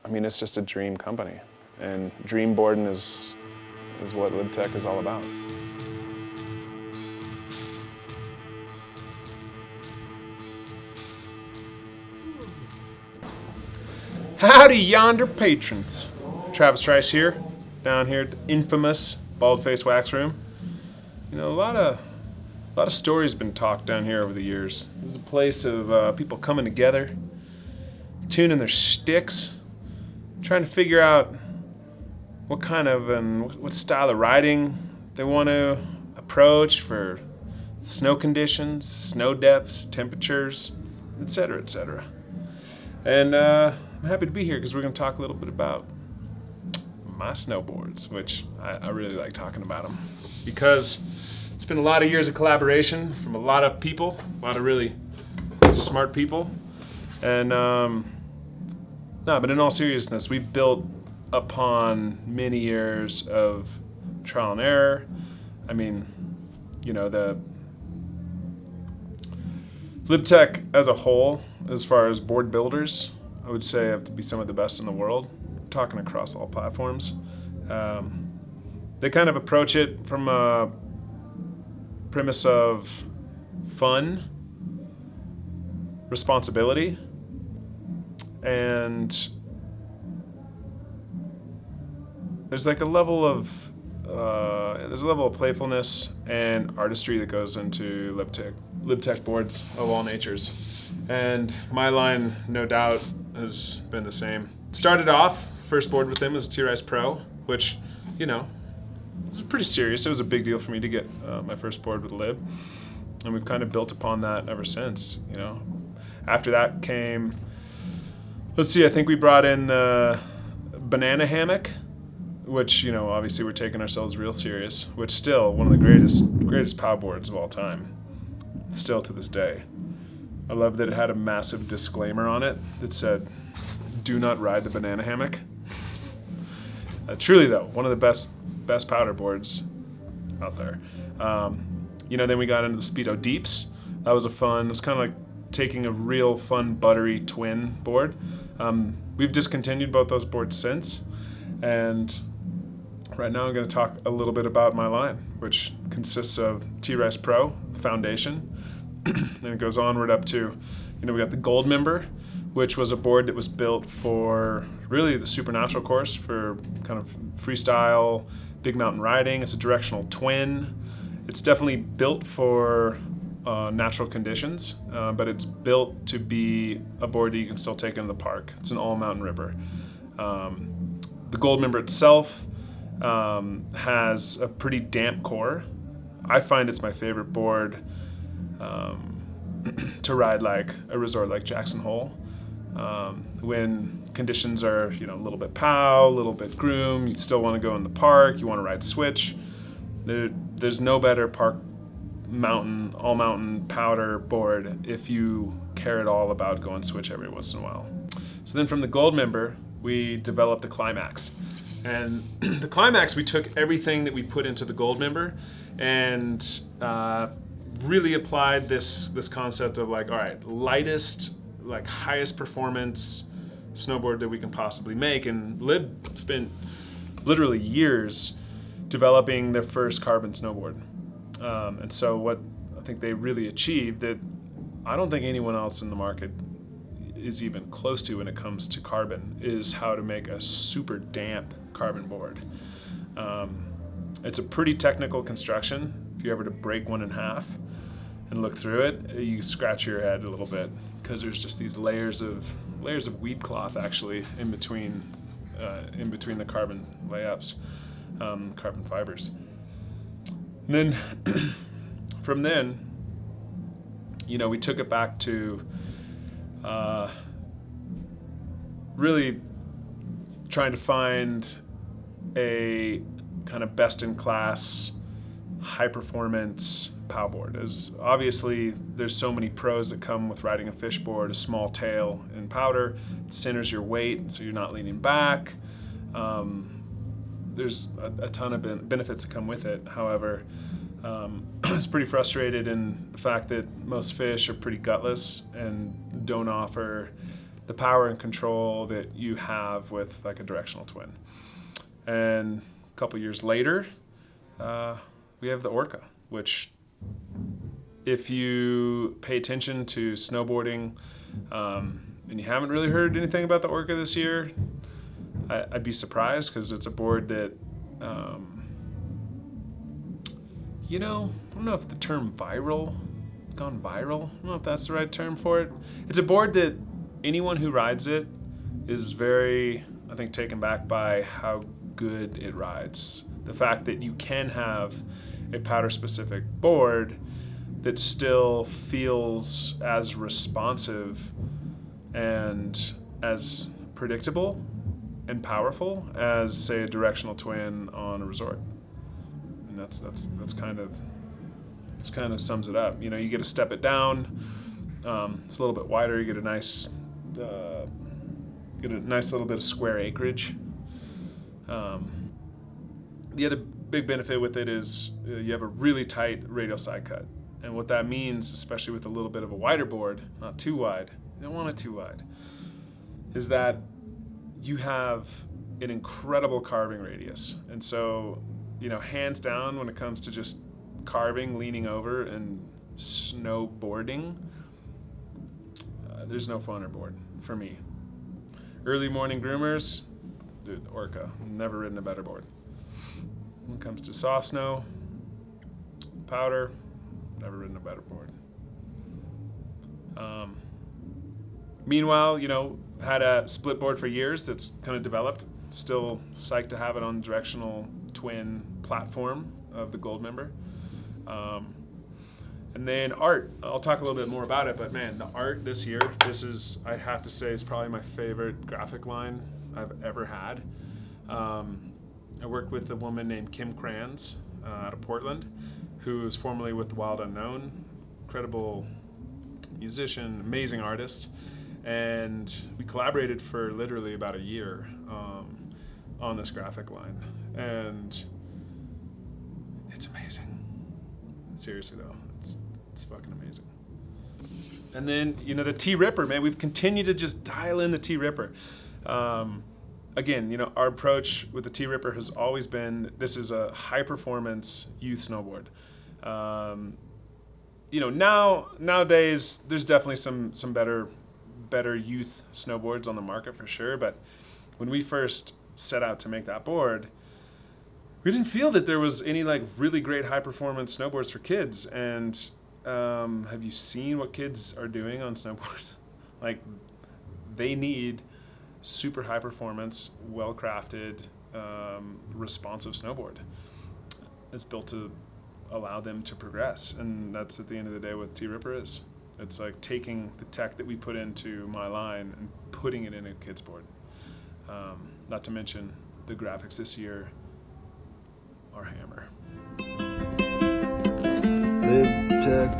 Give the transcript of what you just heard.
I mean, it's just a dream company. And dream boarding is what LibTech is all about. Howdy yonder patrons. Travis Rice here, down here at the infamous Bald Face Wax Room. You know, a lot of stories been talked down here over the years. This is a place of people coming together, tuning their sticks, trying to figure out what kind of and what style of riding they want to approach for snow conditions, snow depths, temperatures, etc., etc. And I'm happy to be here because we're going to talk a little bit about my snowboards, which I really like talking about them because it's been a lot of years of collaboration from a lot of people, a lot of really smart people. And no, but in all seriousness, we built upon many years of trial and error. I mean, you know, the LibTech as a whole, as far as board builders, I would say have to be some of the best in the world, talking across all platforms. They kind of approach it from a premise of fun, responsibility, and there's like a level of playfulness and artistry that goes into LibTech boards of all natures. And my line, no doubt, has been the same. Started off, first board with them was T-Rise Pro, which, you know, was pretty serious. It was a big deal for me to get my first board with Lib. And we've kind of built upon that ever since, you know. After that came, let's see, I think we brought in the Banana Hammock, which, you know, obviously we're taking ourselves real serious, which still one of the greatest pow boards of all time, still to this day. I love that it had a massive disclaimer on it that said, "Do not ride the banana hammock." Truly though, one of the best powder boards out there. You know, then we got into the Speedo Deeps. That was it was kind of like taking a real fun buttery twin board. We've discontinued both those boards since, and right now I'm going to talk a little bit about my line, which consists of T-Rise Pro Foundation, and it goes onward up to, you know, we got the Goldmember, which was a board that was built for really the supernatural course for kind of freestyle, big mountain riding. It's a directional twin. It's definitely built for natural conditions, but it's built to be a board that you can still take into the park. It's an all mountain ripper. The Goldmember itself has a pretty damp core. I find it's my favorite board to ride like a resort like Jackson Hole. When conditions are, you know, a little bit pow, a little bit groom, you still want to go in the park, you want to ride switch. There's no better park mountain, all mountain powder board if you care at all about going switch every once in a while. So then from the Goldmember, we developed the Climax. And the Climax, we took everything that we put into the Goldmember and really applied this concept of like, all right, lightest, like highest performance snowboard that we can possibly make. And Lib spent literally years developing their first carbon snowboard. And so what I think they really achieved that I don't think anyone else in the market is even close to when it comes to carbon is how to make a super damp carbon board. It's a pretty technical construction. If you ever to break one in half and look through it, you scratch your head a little bit because there's just these layers of weed cloth actually in between the carbon layups, carbon fibers. And then from then, you know, we took it back to really trying to find a kind of best-in-class, high-performance pow board. As obviously, there's so many pros that come with riding a fish board, a small tail in powder. It centers your weight, so you're not leaning back. There's a ton of benefits that come with it. However, it's pretty frustrated in the fact that most fish are pretty gutless and don't offer the power and control that you have with like a directional twin. And a couple years later, we have the Orca, which if you pay attention to snowboarding and you haven't really heard anything about the Orca this year, I'd be surprised, because it's a board that, you know, I don't know if the term viral, it's gone viral. I don't know if that's the right term for it. It's a board that anyone who rides it is very, I think, taken back by how good it rides. The fact that you can have a powder-specific board that still feels as responsive and as predictable and powerful as, say, a directional twin on a resort. And that's kind of sums it up. You know, you get to step it down. It's a little bit wider. You get a nice little bit of square acreage. The other big benefit with it is you have a really tight radial side cut. And what that means, especially with a little bit of a wider board, not too wide, you don't want it too wide, is that you have an incredible carving radius. And so, you know, hands down, when it comes to just carving, leaning over, and snowboarding, there's no funner board for me. Early morning groomers, dude, Orca, never ridden a better board. When it comes to soft snow, powder, never ridden a better board. Meanwhile, you know, had a split board for years that's kind of developed. Still psyched to have it on directional twin platform of the Goldmember. And then art, I'll talk a little bit more about it, but man, the art this year, this is, I have to say, is probably my favorite graphic line I've ever had. I worked with a woman named Kim Kranz out of Portland, who was formerly with the Wild Unknown, incredible musician, amazing artist, and we collaborated for literally about a year on this graphic line, and it's amazing. Seriously though, it's fucking amazing. And then, you know, the T-Ripper, man, we've continued to just dial in the T-Ripper. Again, you know, our approach with the T-Ripper has always been, this is a high-performance youth snowboard. You know, nowadays, there's definitely some better youth snowboards on the market for sure, but when we first set out to make that board, we didn't feel that there was any like really great high-performance snowboards for kids. And have you seen what kids are doing on snowboards? Like, they need super high performance, well-crafted, responsive snowboard. It's built to allow them to progress, and that's at the end of the day what T-Ripper is. It's like taking the tech that we put into my line and putting it in a kid's board. Not to mention the graphics this year are hammer. Big tech